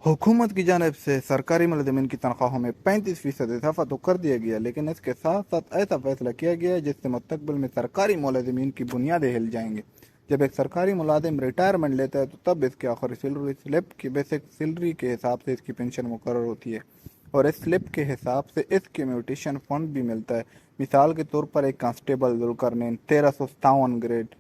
हुकूमत की जानिब से सरकारी मुलाजिमीन की तनख्वाहों में 35% इजाफा तो कर दिया गया, लेकिन इसके साथ साथ ऐसा फैसला किया गया है जिससे मुस्तकबिल में सरकारी मुलाजिमीन की बुनियादें हिल जाएंगी। जब एक सरकारी मुलाजिम रिटायरमेंट लेता है तो तब इसके आखिरी सैलरी स्लिप की बेसिक सैलरी के हिसाब से इसकी पेंशन मुकर्रर होती है और इस स्लिप के हिसाब से इसके म्यूटेशन फंड भी मिलता है। मिसाल के तौर पर एक कांस्टेबल जुल्करनैन 1357 ग्रेड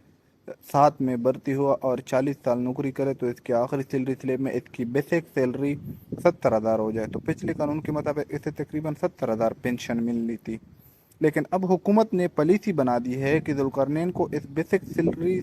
7 में भर्ती हुआ और 40 साल नौकरी करे तो इसकी आखिरी सैलरी स्लिप में इसकी बेसिक सैलरी 70,000 हो जाए। तो पिछले कानून के मुताबिक इसे तकरीबन 70,000 पेंशन मिलनी थी, लेकिन अब हुकूमत ने पॉलिसी बना दी है कि जुल्करनैन को इस बेसिक सैलरी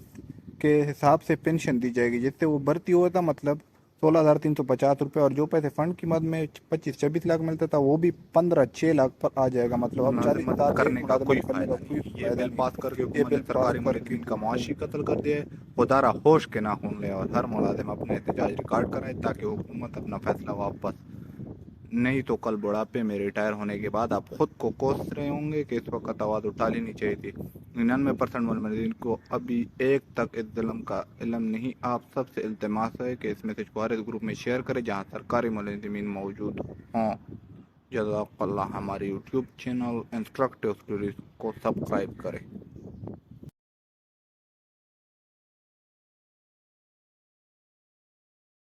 के हिसाब से पेंशन दी जाएगी जिससे वो भर्ती हुआ था, मतलब 16,350 रुपये, और जो पैसे फंड की मद में 25-26 लाख मिलता था वो भी 15-6 लाख पर आ जाएगा। मतलब अब 40,000 करने का कोई करने का फायदा कोई नहीं। ये फायदा बिल नहीं। पास करके ये हुकूमत बिल ने पास सरकारी करके मुलाजिमीन का मुआशी कत्ल कर दिया है। खुदारा होश के नाखून ले और हर मुलाजिम अपने एहतजाज रिकॉर्ड कराए ताकि हुकूमत अपना फैसला वापस, नहीं तो कल बुढ़ापे में रिटायर होने के बाद आप खुद को कोस रहे होंगे कि इस वक्त आवाज़ उठा लेनी चाहिए थी। 99% मुलजिमीन को अभी एक तक इस जुल्म का इल्म नहीं। आप सबसे इल्तिमास है कि इस मैसेज को हर इस ग्रुप में शेयर करें जहां सरकारी मुलजिमीन मौजूद हों। जज़ाकल्लाह। हमारे यूट्यूब चैनल इंस्ट्रक्टिव स्टोरीज को सब्सक्राइब करें।